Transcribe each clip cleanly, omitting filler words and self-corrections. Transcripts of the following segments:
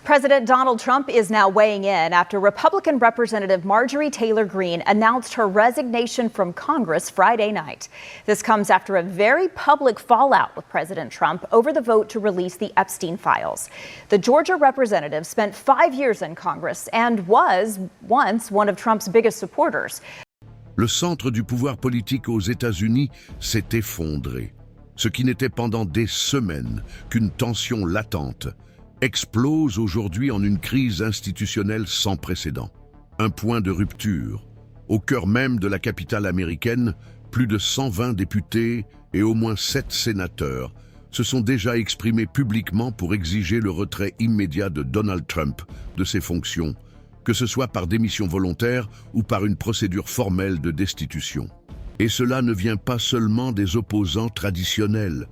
President Donald Trump is now weighing in after Republican Representative Marjorie Taylor Greene announced her resignation from Congress Friday night. This comes after a very public fallout with President Trump over the vote to release the Epstein files. The Georgia representative spent 5 years in Congress and was once one of Trump's biggest supporters. Le centre du pouvoir politique aux États-Unis s'est effondré. Ce qui n'était pendant des semaines qu'une tension latente explose aujourd'hui en une crise institutionnelle sans précédent. Un point de rupture. Au cœur même de la capitale américaine, plus de 120 députés et au moins 7 sénateurs se sont déjà exprimés publiquement pour exiger le retrait immédiat de Donald Trump de ses fonctions, que ce soit par démission volontaire ou par une procédure formelle de destitution. Et cela ne vient pas seulement des opposants traditionnels.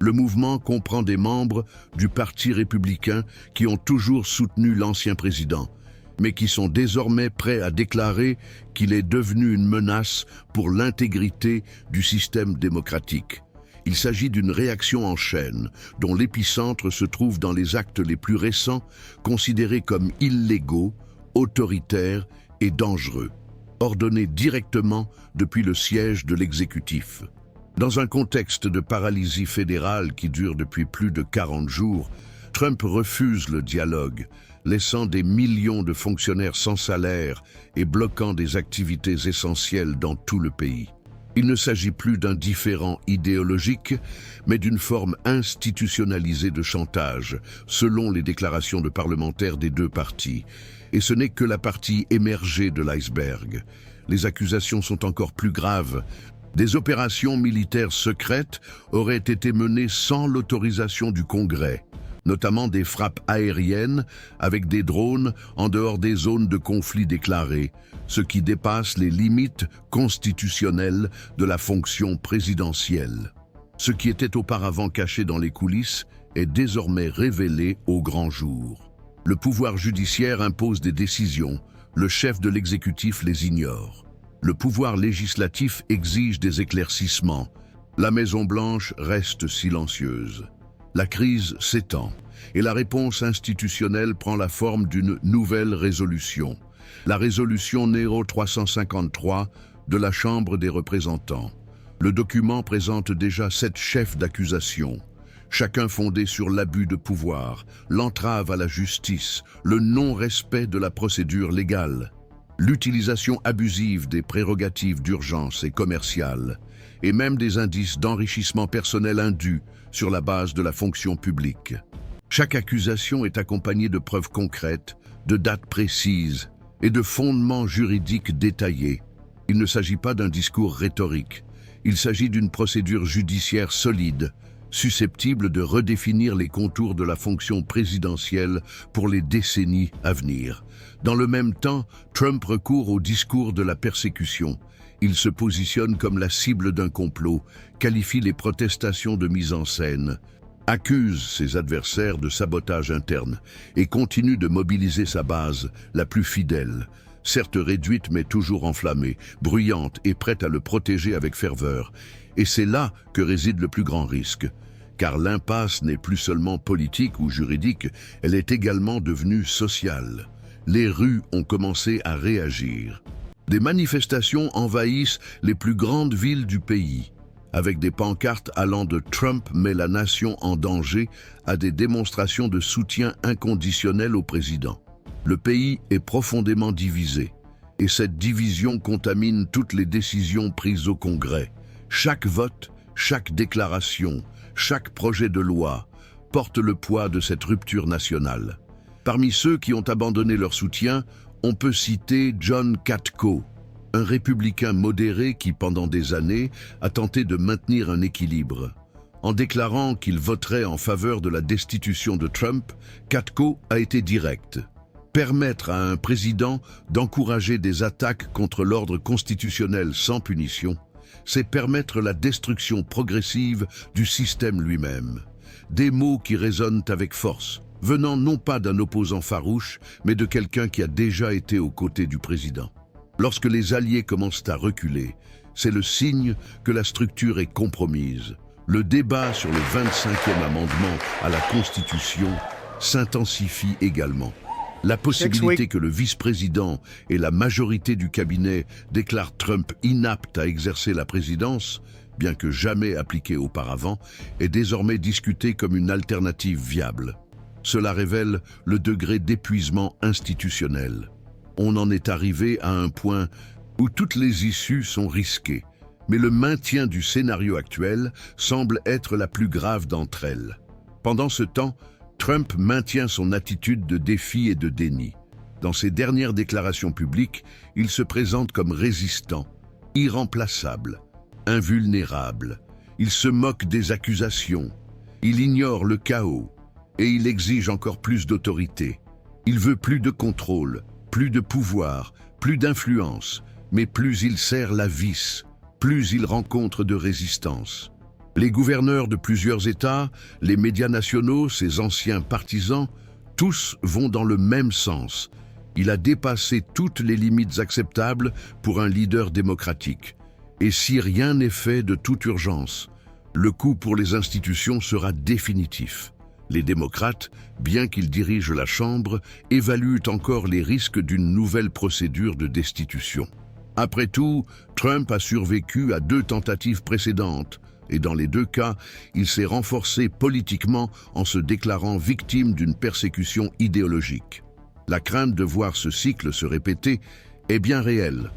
Le mouvement comprend des membres du Parti républicain qui ont toujours soutenu l'ancien président, mais qui sont désormais prêts à déclarer qu'il est devenu une menace pour l'intégrité du système démocratique. Il s'agit d'une réaction en chaîne, dont l'épicentre se trouve dans les actes les plus récents, considérés comme illégaux, autoritaires et dangereux, ordonnés directement depuis le siège de l'exécutif. Dans un contexte de paralysie fédérale qui dure depuis plus de 40 jours, Trump refuse le dialogue, laissant des millions de fonctionnaires sans salaire et bloquant des activités essentielles dans tout le pays. Il ne s'agit plus d'un différend idéologique, mais d'une forme institutionnalisée de chantage, selon les déclarations de parlementaires des deux partis. Et ce n'est que la partie émergée de l'iceberg. Les accusations sont encore plus graves. Des opérations militaires secrètes auraient été menées sans l'autorisation du Congrès, notamment des frappes aériennes avec des drones en dehors des zones de conflit déclarées, ce qui dépasse les limites constitutionnelles de la fonction présidentielle. Ce qui était auparavant caché dans les coulisses est désormais révélé au grand jour. Le pouvoir judiciaire impose des décisions, le chef de l'exécutif les ignore. Le pouvoir législatif exige des éclaircissements. La Maison-Blanche reste silencieuse. La crise s'étend et la réponse institutionnelle prend la forme d'une nouvelle résolution. La résolution numéro 353 de la Chambre des représentants. Le document présente déjà 7 chefs d'accusation, chacun fondé sur l'abus de pouvoir, l'entrave à la justice, le non-respect de la procédure légale, l'utilisation abusive des prérogatives d'urgence et commerciales, et même des indices d'enrichissement personnel indu sur la base de la fonction publique. Chaque accusation est accompagnée de preuves concrètes, de dates précises et de fondements juridiques détaillés. Il ne s'agit pas d'un discours rhétorique, il s'agit d'une procédure judiciaire solide, susceptible de redéfinir les contours de la fonction présidentielle pour les décennies à venir. Dans le même temps, Trump recourt au discours de la persécution. Il se positionne comme la cible d'un complot, qualifie les protestations de mise en scène, accuse ses adversaires de sabotage interne et continue de mobiliser sa base, la plus fidèle, certes réduite mais toujours enflammée, bruyante et prête à le protéger avec ferveur. Et c'est là que réside le plus grand risque, car l'impasse n'est plus seulement politique ou juridique, elle est également devenue sociale. Les rues ont commencé à réagir. Des manifestations envahissent les plus grandes villes du pays, avec des pancartes allant de Trump met la nation en danger à des démonstrations de soutien inconditionnel au président. Le pays est profondément divisé, et cette division contamine toutes les décisions prises au Congrès. Chaque vote, chaque déclaration, chaque projet de loi porte le poids de cette rupture nationale. Parmi ceux qui ont abandonné leur soutien, on peut citer John Katko, un républicain modéré qui, pendant des années, a tenté de maintenir un équilibre. En déclarant qu'il voterait en faveur de la destitution de Trump, Katko a été direct. Permettre à un président d'encourager des attaques contre l'ordre constitutionnel sans punition, c'est permettre la destruction progressive du système lui-même. Des mots qui résonnent avec force, venant non pas d'un opposant farouche, mais de quelqu'un qui a déjà été aux côtés du président. Lorsque les alliés commencent à reculer, c'est le signe que la structure est compromise. Le débat sur le 25e amendement à la Constitution s'intensifie également. La possibilité que le vice-président et la majorité du cabinet déclarent Trump inapte à exercer la présidence, bien que jamais appliquée auparavant, est désormais discutée comme une alternative viable. Cela révèle le degré d'épuisement institutionnel. On en est arrivé à un point où toutes les issues sont risquées, mais le maintien du scénario actuel semble être la plus grave d'entre elles. Pendant ce temps, Trump maintient son attitude de défi et de déni. Dans ses dernières déclarations publiques, il se présente comme résistant, irremplaçable, invulnérable. Il se moque des accusations, il ignore le chaos et il exige encore plus d'autorité. Il veut plus de contrôle, plus de pouvoir, plus d'influence, mais plus il serre la vis, plus il rencontre de résistance. Les gouverneurs de plusieurs États, les médias nationaux, ses anciens partisans, tous vont dans le même sens. Il a dépassé toutes les limites acceptables pour un leader démocratique. Et si rien n'est fait de toute urgence, le coup pour les institutions sera définitif. Les démocrates, bien qu'ils dirigent la Chambre, évaluent encore les risques d'une nouvelle procédure de destitution. Après tout, Trump a survécu à 2 tentatives précédentes, et dans les 2 cas, il s'est renforcé politiquement en se déclarant victime d'une persécution idéologique. La crainte de voir ce cycle se répéter est bien réelle.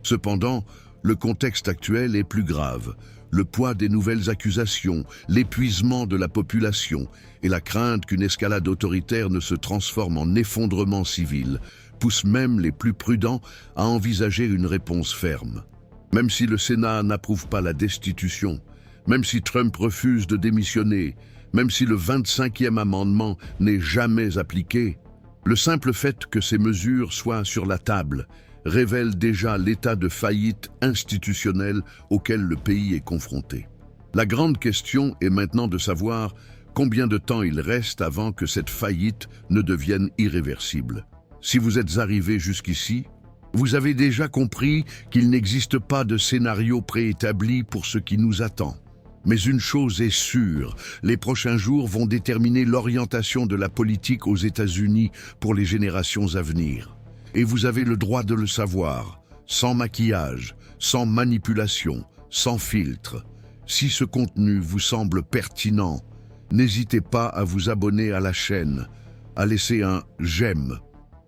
Cependant, le contexte actuel est plus grave. Le poids des nouvelles accusations, l'épuisement de la population et la crainte qu'une escalade autoritaire ne se transforme en effondrement civil poussent même les plus prudents à envisager une réponse ferme. Même si le Sénat n'approuve pas la destitution, même si Trump refuse de démissionner, même si le 25e amendement n'est jamais appliqué, le simple fait que ces mesures soient sur la table révèle déjà l'état de faillite institutionnelle auquel le pays est confronté. La grande question est maintenant de savoir combien de temps il reste avant que cette faillite ne devienne irréversible. Si vous êtes arrivé jusqu'ici, vous avez déjà compris qu'il n'existe pas de scénario préétabli pour ce qui nous attend. Mais une chose est sûre, les prochains jours vont déterminer l'orientation de la politique aux États-Unis pour les générations à venir. Et vous avez le droit de le savoir, sans maquillage, sans manipulation, sans filtre. Si ce contenu vous semble pertinent, n'hésitez pas à vous abonner à la chaîne, à laisser un « j'aime »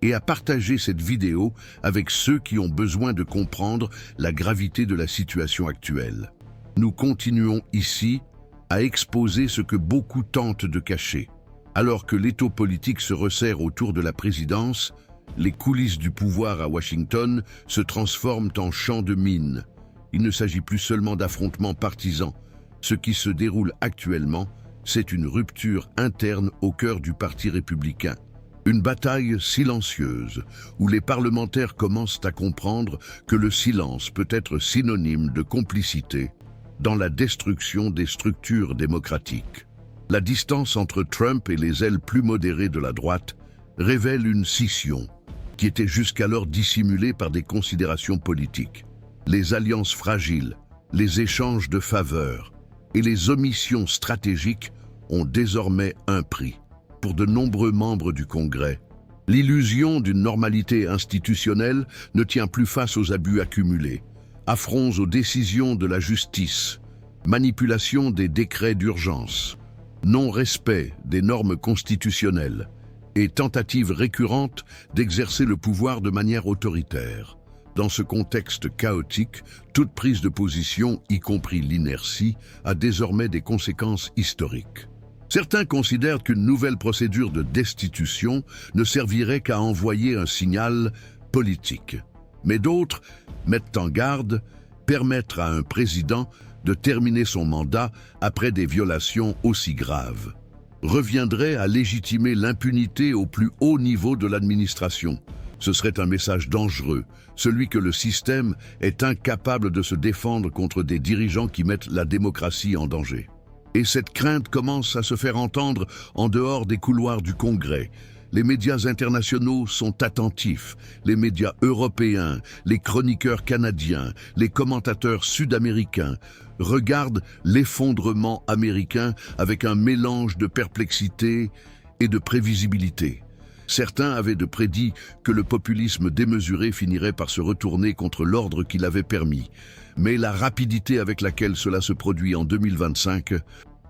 et à partager cette vidéo avec ceux qui ont besoin de comprendre la gravité de la situation actuelle. Nous continuons ici à exposer ce que beaucoup tentent de cacher. Alors que l'étau politique se resserre autour de la présidence, les coulisses du pouvoir à Washington se transforment en champ de mine. Il ne s'agit plus seulement d'affrontements partisans. Ce qui se déroule actuellement, c'est une rupture interne au cœur du Parti républicain. Une bataille silencieuse, où les parlementaires commencent à comprendre que le silence peut être synonyme de complicité dans la destruction des structures démocratiques. La distance entre Trump et les ailes plus modérées de la droite révèle une scission qui était jusqu'alors dissimulée par des considérations politiques. Les alliances fragiles, les échanges de faveurs et les omissions stratégiques ont désormais un prix. Pour de nombreux membres du Congrès, l'illusion d'une normalité institutionnelle ne tient plus face aux abus accumulés, affronts aux décisions de la justice, manipulation des décrets d'urgence, non-respect des normes constitutionnelles et tentatives récurrentes d'exercer le pouvoir de manière autoritaire. Dans ce contexte chaotique, toute prise de position, y compris l'inertie, a désormais des conséquences historiques. Certains considèrent qu'une nouvelle procédure de destitution ne servirait qu'à envoyer un signal politique. Mais d'autres mettent en garde permettre à un président de terminer son mandat après des violations aussi graves reviendrait à légitimer l'impunité au plus haut niveau de l'administration. Ce serait un message dangereux, celui que le système est incapable de se défendre contre des dirigeants qui mettent la démocratie en danger. Et cette crainte commence à se faire entendre en dehors des couloirs du Congrès. Les médias internationaux sont attentifs, les médias européens, les chroniqueurs canadiens, les commentateurs sud-américains regardent l'effondrement américain avec un mélange de perplexité et de prévisibilité. Certains avaient prédit que le populisme démesuré finirait par se retourner contre l'ordre qui l'avait permis. Mais la rapidité avec laquelle cela se produit en 2025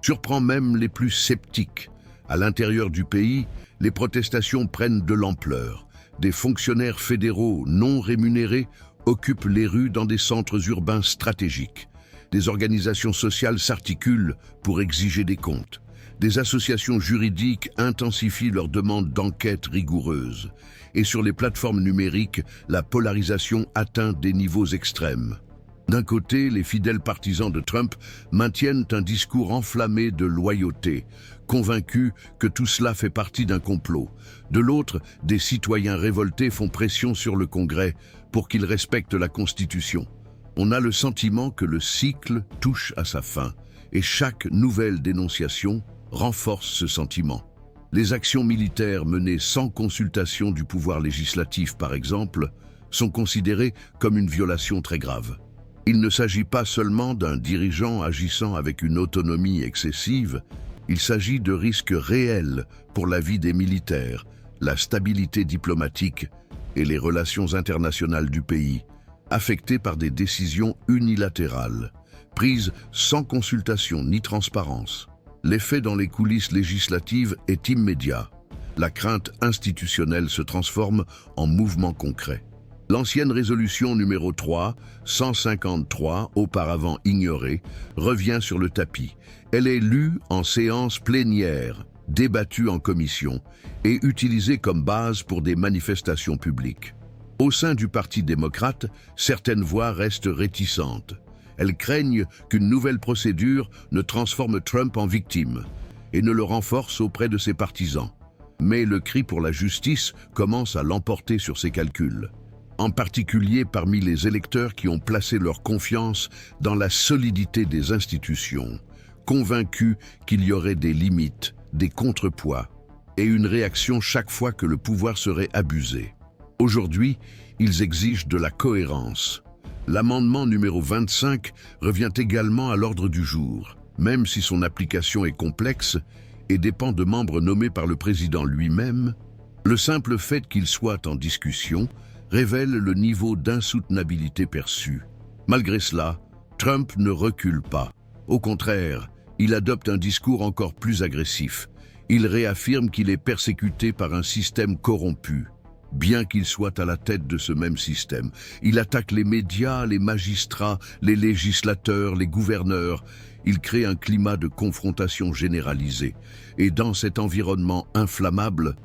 surprend même les plus sceptiques. À l'intérieur du pays, les protestations prennent de l'ampleur. Des fonctionnaires fédéraux non rémunérés occupent les rues dans des centres urbains stratégiques. Des organisations sociales s'articulent pour exiger des comptes. Des associations juridiques intensifient leurs demandes d'enquête rigoureuses. Et sur les plateformes numériques, la polarisation atteint des niveaux extrêmes. D'un côté, les fidèles partisans de Trump maintiennent un discours enflammé de loyauté, convaincus que tout cela fait partie d'un complot. De l'autre, des citoyens révoltés font pression sur le Congrès pour qu'il respecte la Constitution. On a le sentiment que le cycle touche à sa fin, et chaque nouvelle dénonciation renforce ce sentiment. Les actions militaires menées sans consultation du pouvoir législatif, par exemple, sont considérées comme une violation très grave. Il ne s'agit pas seulement d'un dirigeant agissant avec une autonomie excessive, il s'agit de risques réels pour la vie des militaires, la stabilité diplomatique et les relations internationales du pays, affectés par des décisions unilatérales, prises sans consultation ni transparence. L'effet dans les coulisses législatives est immédiat. La crainte institutionnelle se transforme en mouvement concret. L'ancienne résolution numéro 153, auparavant ignorée, revient sur le tapis. Elle est lue en séance plénière, débattue en commission et utilisée comme base pour des manifestations publiques. Au sein du Parti démocrate, certaines voix restent réticentes. Elles craignent qu'une nouvelle procédure ne transforme Trump en victime et ne le renforce auprès de ses partisans. Mais le cri pour la justice commence à l'emporter sur ses calculs, en particulier parmi les électeurs qui ont placé leur confiance dans la solidité des institutions, convaincus qu'il y aurait des limites, des contrepoids et une réaction chaque fois que le pouvoir serait abusé. Aujourd'hui, ils exigent de la cohérence. L'amendement numéro 25 revient également à l'ordre du jour, même si son application est complexe et dépend de membres nommés par le président lui-même. Le simple fait qu'il soit en discussion révèle le niveau d'insoutenabilité perçu. Malgré cela, Trump ne recule pas. Au contraire, il adopte un discours encore plus agressif. Il réaffirme qu'il est persécuté par un système corrompu. Bien qu'il soit à la tête de ce même système, il attaque les médias, les magistrats, les législateurs, les gouverneurs. Il crée un climat de confrontation généralisée. Et dans cet environnement inflammable,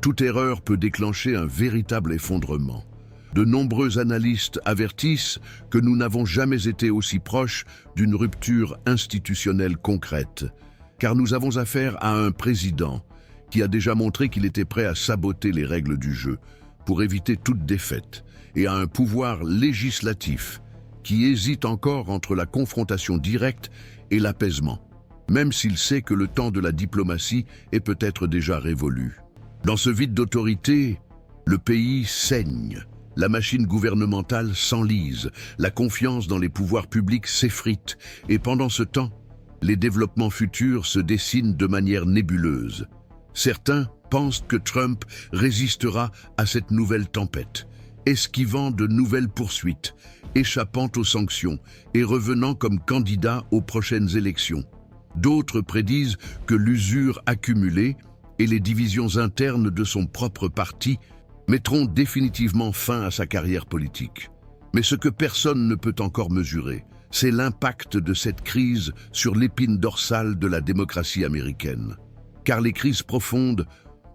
toute erreur peut déclencher un véritable effondrement. De nombreux analystes avertissent que nous n'avons jamais été aussi proches d'une rupture institutionnelle concrète, car nous avons affaire à un président qui a déjà montré qu'il était prêt à saboter les règles du jeu pour éviter toute défaite, et à un pouvoir législatif qui hésite encore entre la confrontation directe et l'apaisement, même s'il sait que le temps de la diplomatie est peut-être déjà révolu. Dans ce vide d'autorité, le pays saigne, la machine gouvernementale s'enlise, la confiance dans les pouvoirs publics s'effrite, et pendant ce temps, les développements futurs se dessinent de manière nébuleuse. Certains pensent que Trump résistera à cette nouvelle tempête, esquivant de nouvelles poursuites, échappant aux sanctions et revenant comme candidat aux prochaines élections. D'autres prédisent que l'usure accumulée et les divisions internes de son propre parti mettront définitivement fin à sa carrière politique. Mais ce que personne ne peut encore mesurer, c'est l'impact de cette crise sur l'épine dorsale de la démocratie américaine. Car les crises profondes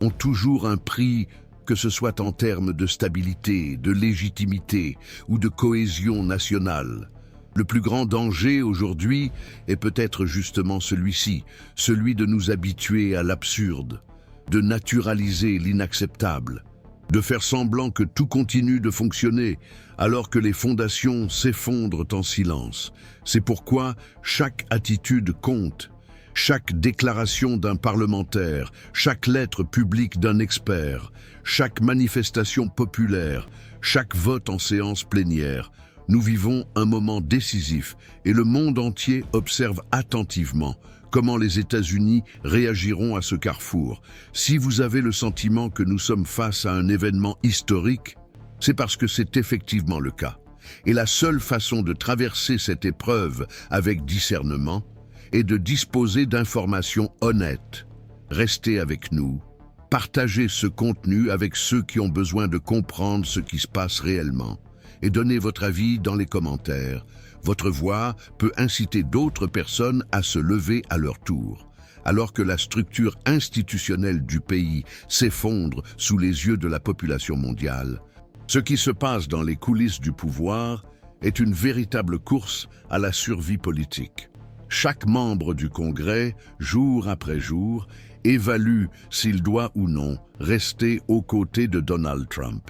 ont toujours un prix, que ce soit en termes de stabilité, de légitimité ou de cohésion nationale. Le plus grand danger aujourd'hui est peut-être justement celui-ci, celui de nous habituer à l'absurde, de naturaliser l'inacceptable, de faire semblant que tout continue de fonctionner alors que les fondations s'effondrent en silence. C'est pourquoi chaque attitude compte. Chaque déclaration d'un parlementaire, chaque lettre publique d'un expert, chaque manifestation populaire, chaque vote en séance plénière, nous vivons un moment décisif et le monde entier observe attentivement comment les États-Unis réagiront à ce carrefour. Si vous avez le sentiment que nous sommes face à un événement historique, c'est parce que c'est effectivement le cas. Et la seule façon de traverser cette épreuve avec discernement est de disposer d'informations honnêtes. Restez avec nous, partagez ce contenu avec ceux qui ont besoin de comprendre ce qui se passe réellement et donnez votre avis dans les commentaires. Votre voix peut inciter d'autres personnes à se lever à leur tour, alors que la structure institutionnelle du pays s'effondre sous les yeux de la population mondiale. Ce qui se passe dans les coulisses du pouvoir est une véritable course à la survie politique. Chaque membre du Congrès, jour après jour, évalue s'il doit ou non rester aux côtés de Donald Trump.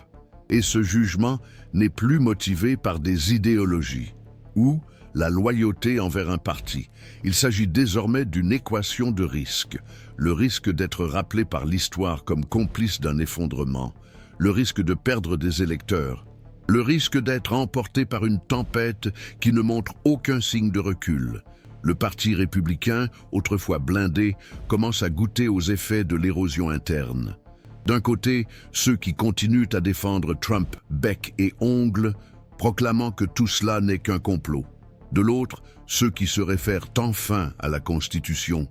Et ce jugement n'est plus motivé par des idéologies ou la loyauté envers un parti. Il s'agit désormais d'une équation de risque. Le risque d'être rappelé par l'histoire comme complice d'un effondrement, le risque de perdre des électeurs, le risque d'être emporté par une tempête qui ne montre aucun signe de recul. Le Parti républicain, autrefois blindé, commence à goûter aux effets de l'érosion interne. D'un côté, ceux qui continuent à défendre Trump bec et ongles, proclamant que tout cela n'est qu'un complot. De l'autre, ceux qui se réfèrent enfin à la Constitution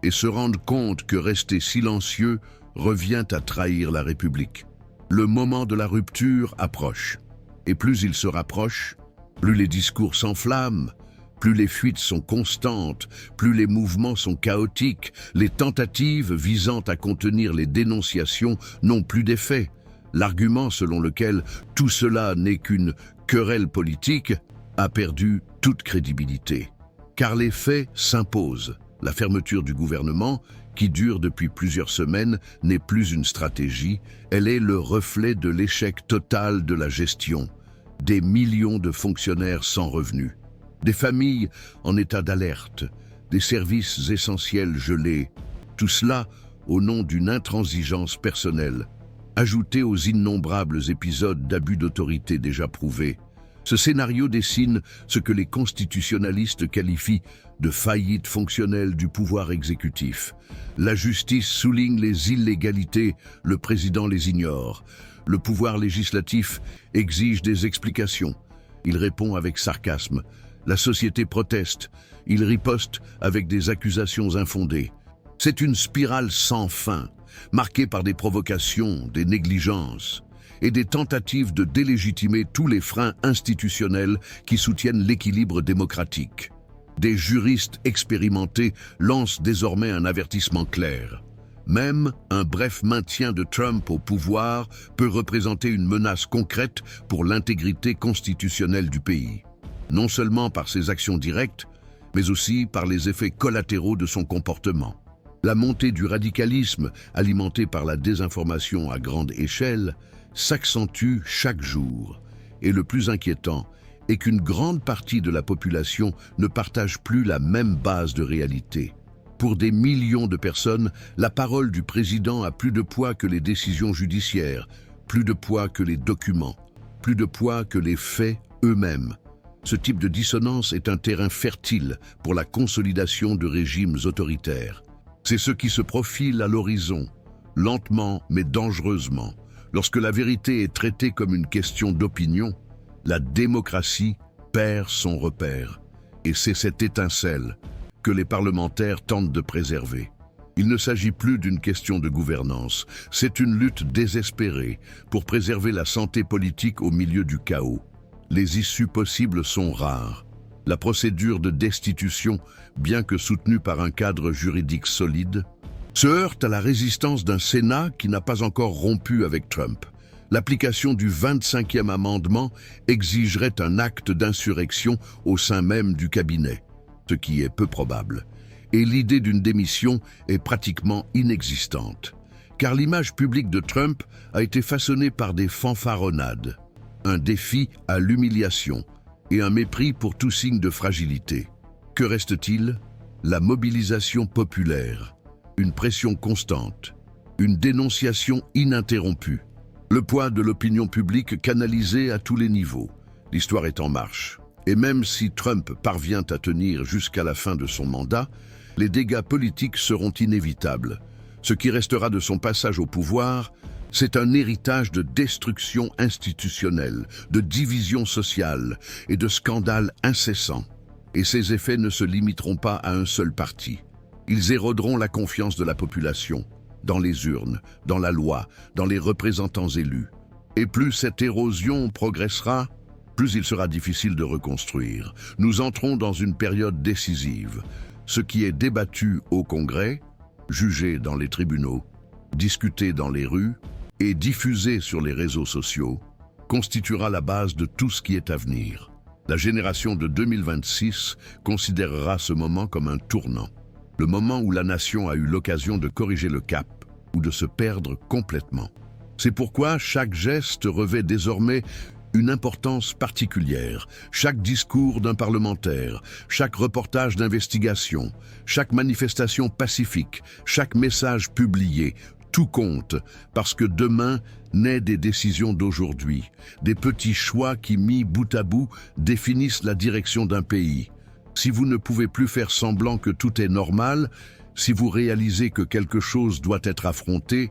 et se rendent compte que rester silencieux revient à trahir la République. Le moment de la rupture approche. Et plus il se rapproche, plus les discours s'enflamment, plus les fuites sont constantes, plus les mouvements sont chaotiques, les tentatives visant à contenir les dénonciations n'ont plus d'effet. L'argument selon lequel tout cela n'est qu'une querelle politique a perdu toute crédibilité. Car les faits s'imposent. La fermeture du gouvernement, qui dure depuis plusieurs semaines, n'est plus une stratégie, elle est le reflet de l'échec total de la gestion. Des millions de fonctionnaires sans revenus, des familles en état d'alerte, des services essentiels gelés. Tout cela au nom d'une intransigeance personnelle, ajoutée aux innombrables épisodes d'abus d'autorité déjà prouvés. Ce scénario dessine ce que les constitutionnalistes qualifient de faillite fonctionnelle du pouvoir exécutif. La justice souligne les illégalités, le président les ignore. Le pouvoir législatif exige des explications. Il répond avec sarcasme. La société proteste. Il riposte avec des accusations infondées. C'est une spirale sans fin, marquée par des provocations, des négligences et des tentatives de délégitimer tous les freins institutionnels qui soutiennent l'équilibre démocratique. Des juristes expérimentés lancent désormais un avertissement clair. Même un bref maintien de Trump au pouvoir peut représenter une menace concrète pour l'intégrité constitutionnelle du pays. Non seulement par ses actions directes, mais aussi par les effets collatéraux de son comportement. La montée du radicalisme, alimentée par la désinformation à grande échelle, s'accentue chaque jour. Et le plus inquiétant est qu'une grande partie de la population ne partage plus la même base de réalité. Pour des millions de personnes, la parole du président a plus de poids que les décisions judiciaires, plus de poids que les documents, plus de poids que les faits eux-mêmes. Ce type de dissonance est un terrain fertile pour la consolidation de régimes autoritaires. C'est ce qui se profile à l'horizon, lentement mais dangereusement. Lorsque la vérité est traitée comme une question d'opinion, la démocratie perd son repère. Et c'est cette étincelle que les parlementaires tentent de préserver. Il ne s'agit plus d'une question de gouvernance, c'est une lutte désespérée pour préserver la santé politique au milieu du chaos. Les issues possibles sont rares. La procédure de destitution, bien que soutenue par un cadre juridique solide, se heurte à la résistance d'un Sénat qui n'a pas encore rompu avec Trump. L'application du 25e amendement exigerait un acte d'insurrection au sein même du cabinet, ce qui est peu probable. Et l'idée d'une démission est pratiquement inexistante, car l'image publique de Trump a été façonnée par des fanfaronnades, un défi à l'humiliation et un mépris pour tout signe de fragilité. Que reste-t-il? La mobilisation populaire, une pression constante, une dénonciation ininterrompue, le poids de l'opinion publique canalisé à tous les niveaux. L'histoire est en marche. Et même si Trump parvient à tenir jusqu'à la fin de son mandat, les dégâts politiques seront inévitables. Ce qui restera de son passage au pouvoir, c'est un héritage de destruction institutionnelle, de division sociale et de scandales incessants. Et ces effets ne se limiteront pas à un seul parti. Ils éroderont la confiance de la population, dans les urnes, dans la loi, dans les représentants élus. Et plus cette érosion progressera, plus il sera difficile de reconstruire. Nous entrons dans une période décisive. Ce qui est débattu au Congrès, jugé dans les tribunaux, discuté dans les rues et diffusé sur les réseaux sociaux, constituera la base de tout ce qui est à venir. La génération de 2026 considérera ce moment comme un tournant, le moment où la nation a eu l'occasion de corriger le cap ou de se perdre complètement. C'est pourquoi chaque geste revêt désormais une importance particulière. Chaque discours d'un parlementaire, chaque reportage d'investigation, chaque manifestation pacifique, chaque message publié, tout compte, parce que demain naît des décisions d'aujourd'hui, des petits choix qui, mis bout à bout, définissent la direction d'un pays. Si vous ne pouvez plus faire semblant que tout est normal, si vous réalisez que quelque chose doit être affronté,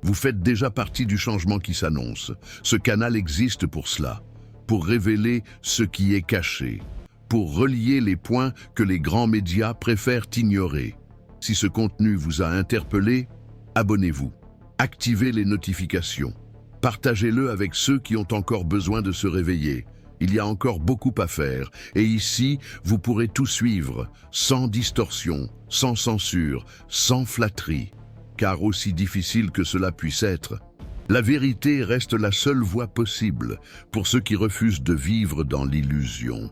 vous faites déjà partie du changement qui s'annonce. Ce canal existe pour cela, pour révéler ce qui est caché, pour relier les points que les grands médias préfèrent ignorer. Si ce contenu vous a interpellé, abonnez-vous, activez les notifications, partagez-le avec ceux qui ont encore besoin de se réveiller. Il y a encore beaucoup à faire, et ici, vous pourrez tout suivre, sans distorsion, sans censure, sans flatterie. Car aussi difficile que cela puisse être, la vérité reste la seule voie possible pour ceux qui refusent de vivre dans l'illusion.